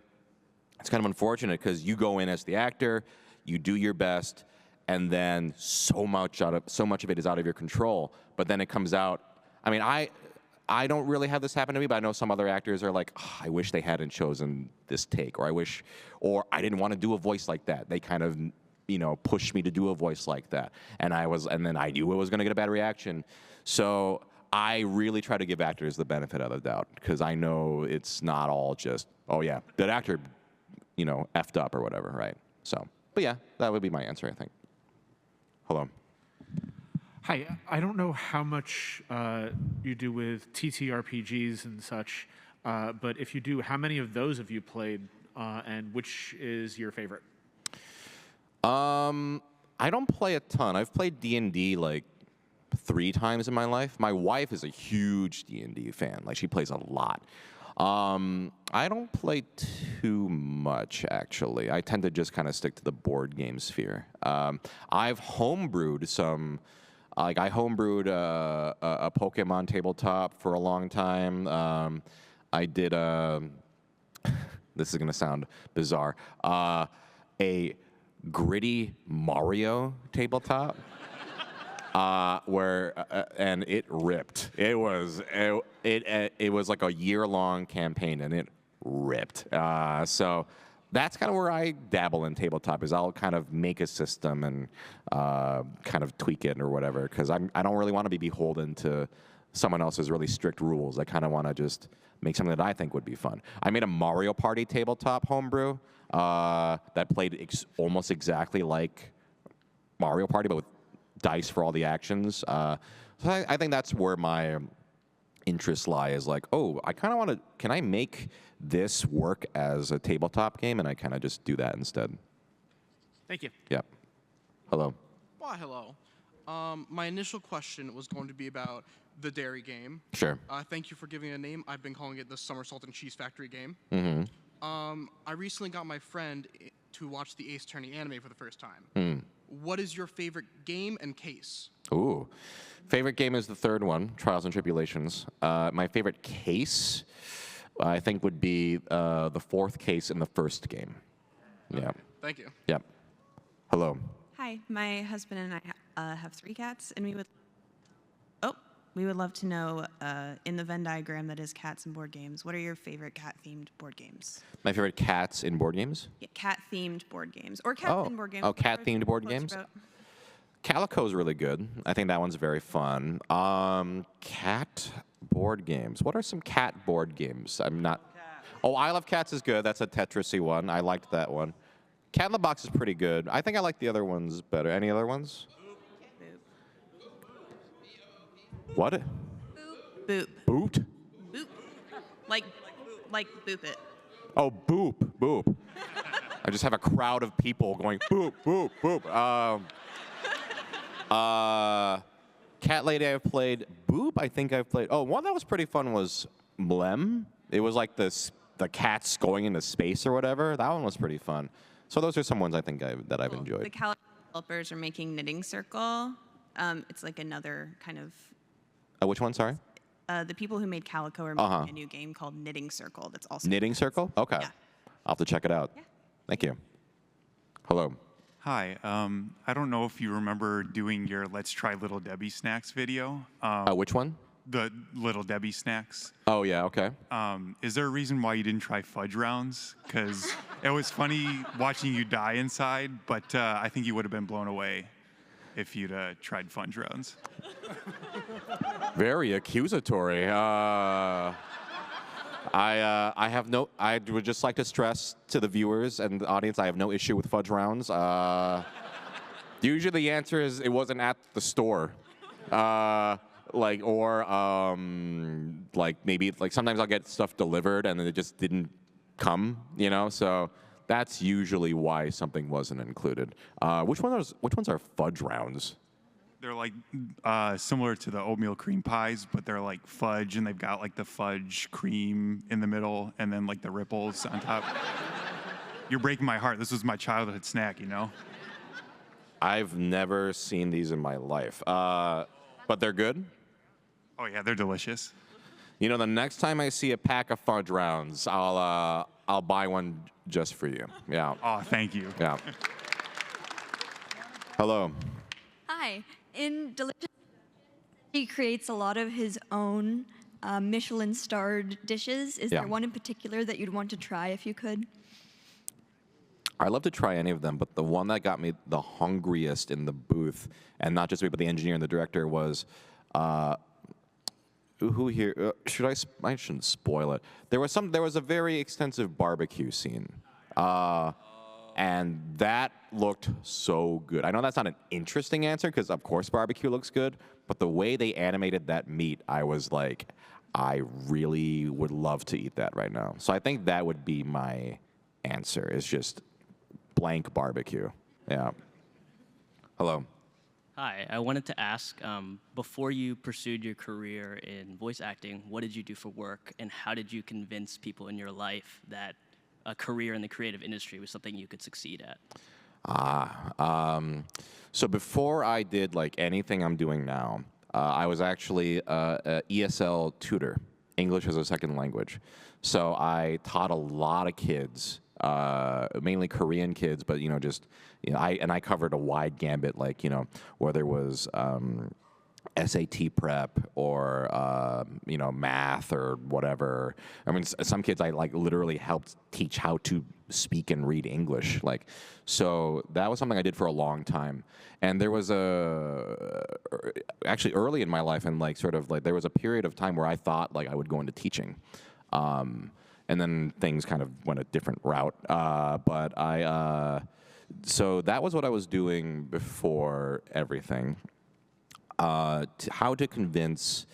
it's kind of unfortunate because you go in as the actor, you do your best, and then so much of it is out of your control. But then it comes out. I mean, I don't really have this happen to me, but I know some other actors are like, oh, I wish they hadn't chosen this take, or I didn't want to do a voice like that. They kind of, you know, pushed me to do a voice like that, and then I knew it was going to get a bad reaction. So I really try to give actors the benefit of the doubt because I know it's not all just, oh yeah, that actor, you know, effed up or whatever, right? So, but yeah, that would be my answer, I think. Hello. Hi, I don't know how much you do with TTRPGs and such, but if you do, how many of those have you played, and which is your favorite? I don't play a ton. I've played D&D like 3 times in my life. My wife is a huge D&D fan. Like, she plays a lot. I don't play too much, actually. I tend to just kind of stick to the board game sphere. I've homebrewed some... Like, I homebrewed a Pokemon tabletop for a long time. I did this is going to sound bizarre, a gritty Mario tabletop and it ripped. It was like a year-long campaign, and it ripped. So that's kind of where I dabble in tabletop, is I'll kind of make a system and kind of tweak it or whatever, because I don't really want to be beholden to someone else's really strict rules. I kind of want to just make something that I think would be fun. I made a Mario Party tabletop homebrew that played almost exactly like Mario Party, but with dice for all the actions. So I think that's where my interests lie, is like, oh, I kind of want to, can I make this work as a tabletop game? And I kind of just do that instead. Thank you. Yep. Hello. Why, hello. My initial question was going to be about the dairy game. Sure. Thank you for giving it a name. I've been calling it the Somersault and Cheese Factory game. Mm-hmm. I recently got my friend to watch the Ace Attorney anime for the first time. Mm. What is your favorite game and case? Ooh. Favorite game is the third one, Trials and Tribulations. My favorite case, I think, would be the 4th case in the first game. Yeah. Thank you. Yep. Hello. Hi, my husband and I have 3 cats, and we would love to know, in the Venn diagram that is cats and board games, what are your favorite cat-themed board games? My favorite cats in board games? Yeah, cat-themed board games, or cat-themed board games. Oh, cat-themed board games? Calico's really good. I think that one's very fun. Cat board games. What are some cat board games? I'm not... Oh, I Love Cats is good. That's a Tetris-y one. I liked that one. Cat in the Box is pretty good. I think I like the other ones better. Any other ones? What? Boop. Boot? Boop. Like boop it. Oh, boop, boop. I just have a crowd of people going boop, boop, boop. Cat Lady I've played. Boop, I think I've played. Oh, one that was pretty fun was Mlem. It was like the cats going into space or whatever. That one was pretty fun. So those are some ones I think that I've enjoyed. The Calico developers are making Knitting Circle. It's like another kind of... Which one, sorry? The people who made Calico are making a new game called Knitting Circle that's also... Knitting Circle? Okay. Yeah. I'll have to check it out. Yeah. Thank you. Hello. Hi. I don't know if you remember doing your Let's Try Little Debbie Snacks video. Which one? The Little Debbie Snacks. Oh, yeah, okay. Is there a reason why you didn't try fudge rounds? Because it was funny watching you die inside, but I think you would have been blown away if you'd tried fudge rounds. Very accusatory. I would just like to stress to the viewers and the audience, I have no issue with fudge rounds. Usually the answer is it wasn't at the store. Maybe sometimes I'll get stuff delivered and it just didn't come, you know? So that's usually why something wasn't included. Which ones are fudge rounds? They're like similar to the oatmeal cream pies, but they're like fudge, and they've got like the fudge cream in the middle, and then like the ripples on top. You're breaking my heart. This was my childhood snack, you know? I've never seen these in my life, but they're good. Oh yeah, they're delicious. You know, the next time I see a pack of fudge rounds, I'll buy one just for you. Yeah. Oh, thank you. Yeah. Hello. Hi. In Delicious, he creates a lot of his own Michelin-starred dishes. Is Yeah. there one in particular that you'd want to try if you could? I'd love to try any of them, but the one that got me the hungriest in the booth, and not just me, but the engineer and the director, was who here? I shouldn't spoil it. There was a very extensive barbecue scene, and that looked so good. I know that's not an interesting answer because of course barbecue looks good, but the way they animated that meat, I was like, I really would love to eat that right now. So I think that would be my answer. Is just blank barbecue. Yeah. Hello. Hi, I wanted to ask, before you pursued your career in voice acting, what did you do for work, and how did you convince people in your life that a career in the creative industry was something you could succeed at? So before I did like anything I'm doing now, I was actually a ESL tutor, English as a second language. So I taught a lot of kids, mainly Korean kids, but I covered a wide gambit, like whether it was SAT prep or math or whatever. I mean, some kids I like literally helped teach how to speak and read English. So that was something I did for a long time. And there was actually early in my life, and there was a period of time where I thought I would go into teaching. And then things kind of went a different route. So that was what I was doing before everything. How to convince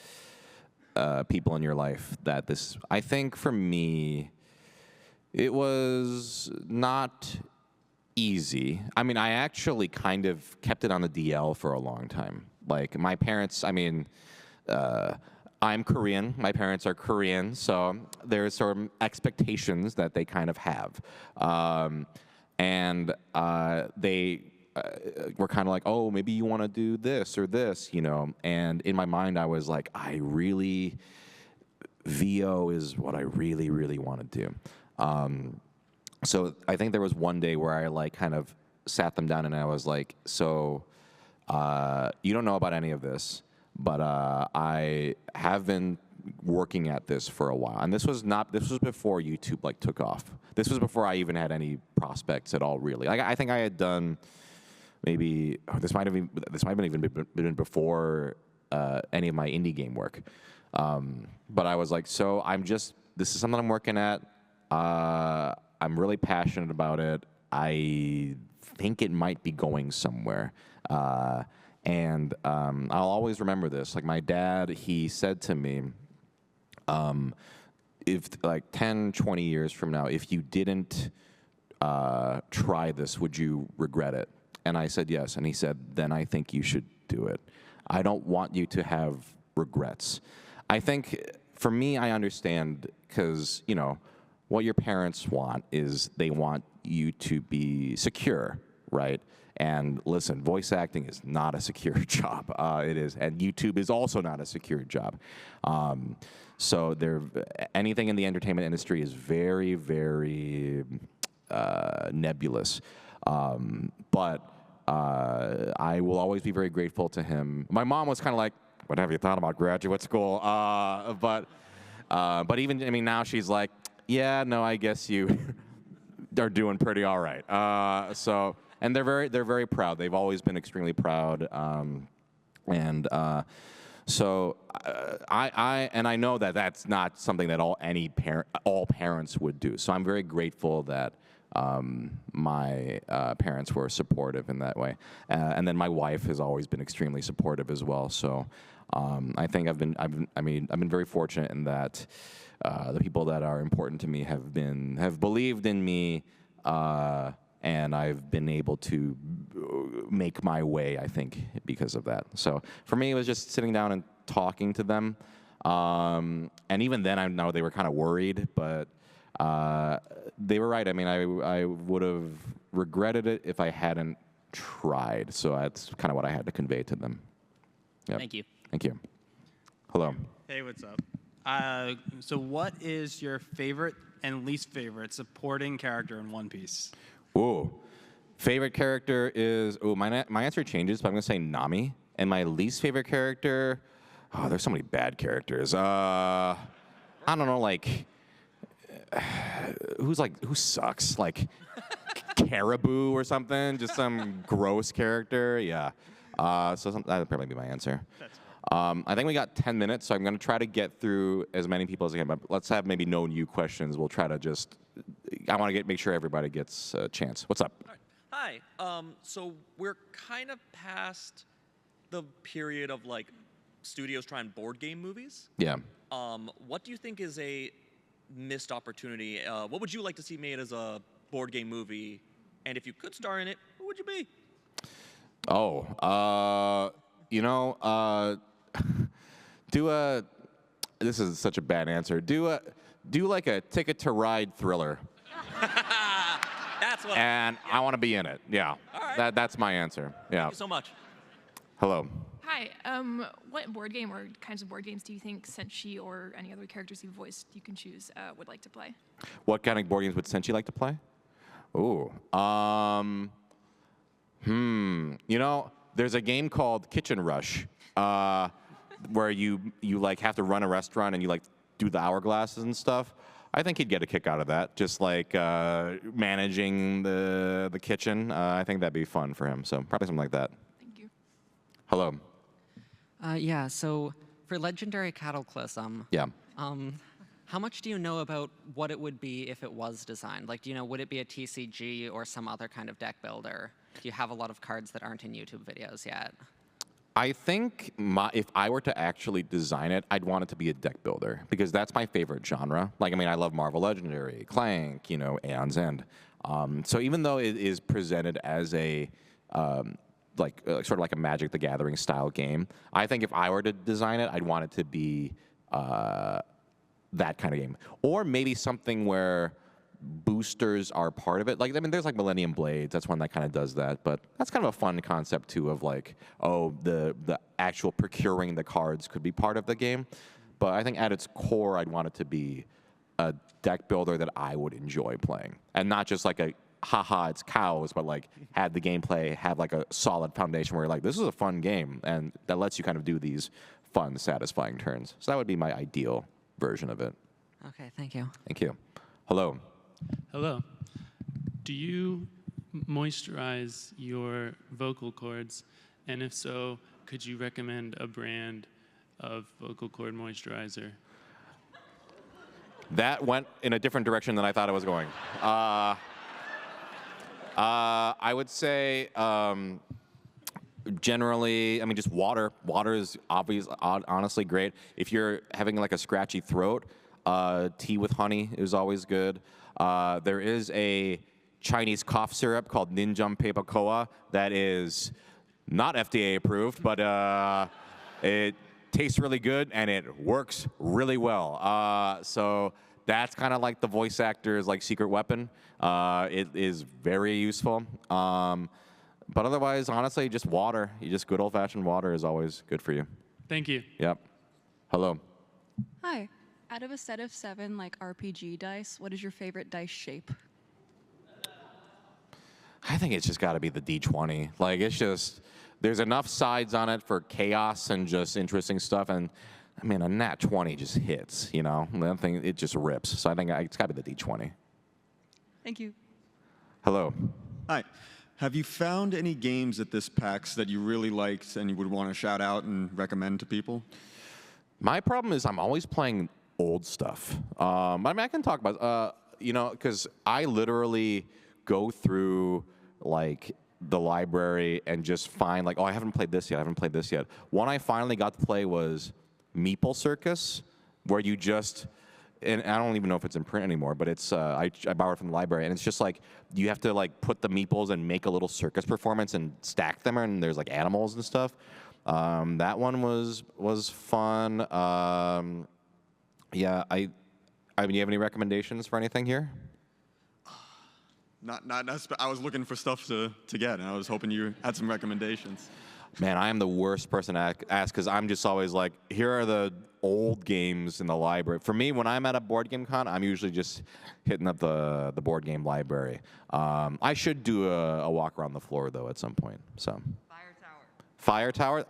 people in your life that this, I think for me, it was not easy. I mean, I actually kind of kept it on the DL for a long time. Like my parents, I'm Korean, my parents are Korean, so there's sort of expectations that they kind of have. They were kind of like, oh, maybe you want to do this or this, And in my mind, I was like, VO is what I really, really want to do. So I think there was one day where I kind of sat them down and I was like, so you don't know about any of this, but I have been working at this for a while. And this was before YouTube took off. This was before I even had any prospects at all, really. I think I had done maybe, this might have even been before any of my indie game work. But I was like, so this is something I'm working at. I'm really passionate about it. I think it might be going somewhere. And I'll always remember this. My dad, he said to me, if 10, 20 years from now, if you didn't try this, would you regret it? And I said yes. And he said, then I think you should do it. I don't want you to have regrets. I think for me, I understand because, what your parents want is they want you to be secure, right? And listen, voice acting is not a secure job. It is, and YouTube is also not a secure job. So anything in the entertainment industry is very, very nebulous. But I will always be very grateful to him. My mom was kind of like, "What have you thought about graduate school?" But even now she's like, "Yeah, no, I guess you are doing pretty all right." And they're very proud. They've always been extremely proud. So I know that that's not something that all parents would do. So I'm very grateful that my parents were supportive in that way. And then my wife has always been extremely supportive as well. So I think I've been very fortunate in that the people that are important to me have believed in me and I've been able to make my way, I think, because of that. So for me, it was just sitting down and talking to them. And even then, I know they were kind of worried, but they were right. I mean, I would have regretted it if I hadn't tried. So that's kind of what I had to convey to them. Yep. Thank you. Thank you. Hello. Hey, what's up? So what is your favorite and least favorite supporting character in One Piece? Ooh. Favorite character is, my answer changes, but I'm going to say Nami. And my least favorite character, there's so many bad characters. I don't know, like, who sucks? Like, Caribou or something? Just some gross character? Yeah. So that would probably be my answer. I think we got 10 minutes, so I'm going to try to get through as many people as I can. But let's have maybe no new questions. We'll try to just, I want to make sure everybody gets a chance. What's up? Hi. So we're kind of past the period of like studios trying board game movies. Yeah. What do you think is a missed opportunity? What would you like to see made as a board game movie? And if you could star in it, who would you be? This is such a bad answer. Do like a Ticket to Ride thriller. That's what. And I want to be in it. Yeah. All right. That's my answer. Yeah. Thank you so much. Hello. Hi. What board game or kinds of board games do you think Senshi or any other characters you've voiced you can choose would like to play? What kind of board games would Senshi like to play? Ooh. There's a game called Kitchen Rush, where you like have to run a restaurant and you like do the hourglasses and stuff. I think he'd get a kick out of that, just like managing the kitchen. I think that'd be fun for him. So probably something like that. Thank you. Hello. Yeah. So for Legendary Cataclysm. Yeah. How much do you know about what it would be if it was designed? Like, do you know, would it be a TCG or some other kind of deck builder? Do you have a lot of cards that aren't in YouTube videos yet? I think if I were to actually design it, I'd want it to be a deck builder because that's my favorite genre. Like, I mean, I love Marvel Legendary, Clank, Aeon's End. So even though it is presented as a sort of like a Magic the Gathering style game, I think if I were to design it, I'd want it to be that kind of game, or maybe something where boosters are part of it. Like, I mean, there's like Millennium Blades. That's one that kind of does that. But that's kind of a fun concept too, of like, the actual procuring the cards could be part of the game. But I think at its core, I'd want it to be a deck builder that I would enjoy playing, and not just like a haha, it's cows, but like have the gameplay have like a solid foundation where you're like, this is a fun game, and that lets you kind of do these fun, satisfying turns. So that would be my ideal version of it. Okay, thank you. Thank you. Hello. Hello. Do you moisturize your vocal cords? And if so, could you recommend a brand of vocal cord moisturizer? That went in a different direction than I thought it was going. I would say generally, I mean, just water. Water is honestly great. If you're having like a scratchy throat, tea with honey is always good. There is a Chinese cough syrup called Ninjum Papacoa that is not FDA approved, but it tastes really good and it works really well. So that's kind of like the voice actor's like secret weapon. It is very useful. But otherwise, honestly, just water. Just good old-fashioned water is always good for you. Thank you. Yep. Hello. Hi. Out of a set of 7 like RPG dice, what is your favorite dice shape? I think it's just got to be the D20. Like, it's just, there's enough sides on it for chaos and just interesting stuff. And, I mean, a nat 20 just hits, That thing, it just rips. So I think it's got to be the D20. Thank you. Hello. Hi. Have you found any games at this PAX that you really liked and you would want to shout out and recommend to people? My problem is I'm always playing old stuff. I mean, I can talk about, because I literally go through, like, the library and just find, like, I haven't played this yet. One I finally got to play was Meeple Circus, where you just, and I don't even know if it's in print anymore, but it's I borrowed it from the library, and it's just like you have to like put the meeples and make a little circus performance and stack them, and there's like animals and stuff. That one was fun. Yeah, I mean, you have any recommendations for anything here? I was looking for stuff to get, and I was hoping you had some recommendations. Man, I am the worst person to ask because I'm just always like, here are the old games in the library. For me, when I'm at a board game con, I'm usually just hitting up the board game library. I should do a walk around the floor, though, at some point. So. Fire Tower?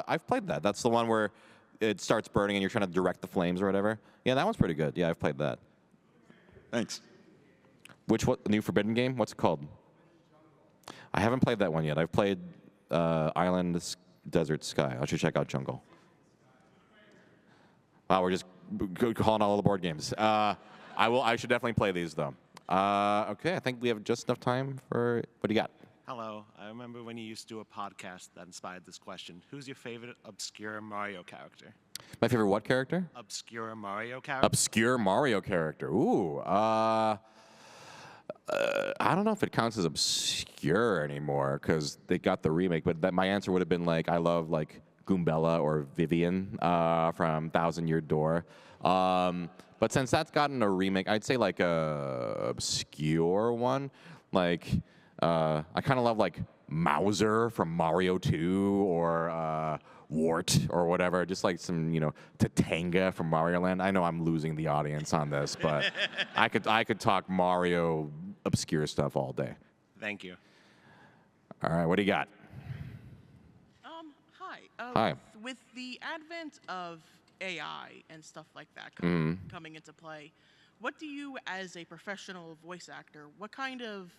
I've played that. That's the one where it starts burning and you're trying to direct the flames or whatever. Yeah, that one's pretty good. Yeah, I've played that. Thanks. What new Forbidden game? What's it called? I haven't played that one yet. I've played Island, Desert, Sky. I should check out Jungle. Wow, we're just calling all the board games. I should definitely play these though. Okay, I think we have just enough time for what do you got? Hello. I remember when you used to do a podcast that inspired this question. Who's your favorite obscure Mario character? My favorite what character? Obscure Mario character. Obscure Mario character. Ooh. I don't know if it counts as obscure anymore because they got the remake, but my answer would have been like I love like Goombella or Vivian from Thousand Year Door. But since that's gotten a remake, I'd say like a obscure one. Like I kind of love like Mauser from Mario 2 or Wart or whatever. Just like some, Tatanga from Mario Land. I know I'm losing the audience on this, but I could talk Mario obscure stuff all day. Thank you. All right, what do you got? Hi. Hi. With the advent of AI and stuff like that coming into play, what do you, as a professional voice actor, what kind of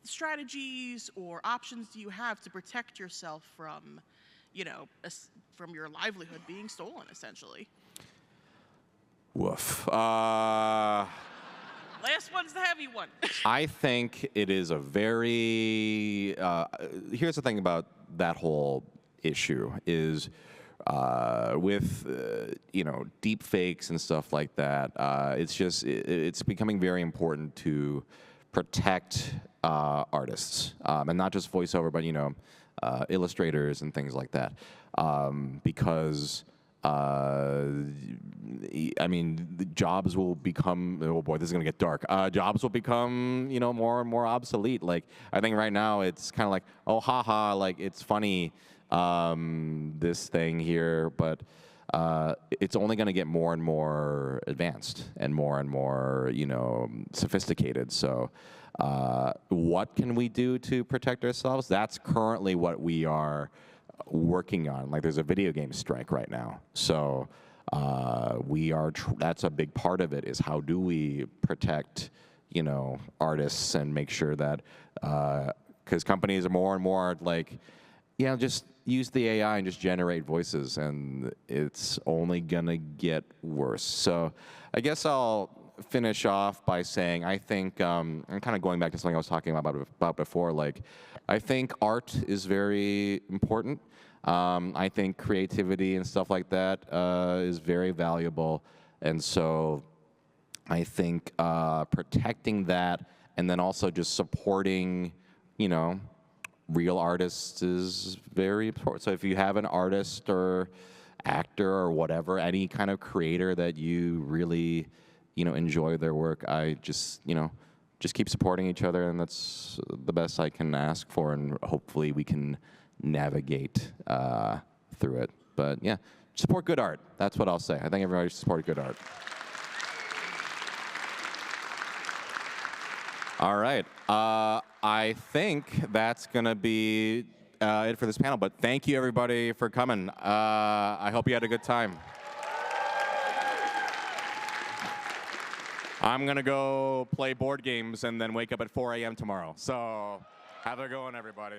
strategies or options do you have to protect yourself from, from your livelihood being stolen, essentially? Woof. Last one's the heavy one. I think it is a very. Here's the thing about that whole issue is with deep fakes and stuff like that. It's becoming very important to protect artists and not just voiceover, but illustrators and things like that, because. The jobs will become, oh boy, this is going to get dark. Jobs will become, more and more obsolete. Like, I think right now it's kind of like, oh, haha, like, it's funny, this thing here, but it's only going to get more and more advanced and more, sophisticated. So what can we do to protect ourselves? That's currently what we are working on. Like, there's a video game strike right now, so that's a big part of it, is how do we protect artists and make sure that because companies are more and more like, just use the AI and just generate voices, and it's only gonna get worse. So I guess I'll finish off by saying I think I'm kind of going back to something I was talking about before. Like, I think art is very important. I think creativity and stuff like that is very valuable, and so I think protecting that and then also just supporting, real artists is very important. So if you have an artist or actor or whatever, any kind of creator that you really, enjoy their work, I just keep supporting each other, and that's the best I can ask for, and hopefully we can navigate through it. But yeah, support good art. That's what I'll say. I think everybody should support good art. All right. I think that's going to be it for this panel, but thank you everybody for coming. I hope you had a good time. I'm going to go play board games and then wake up at 4 a.m. tomorrow. So have a good one, everybody.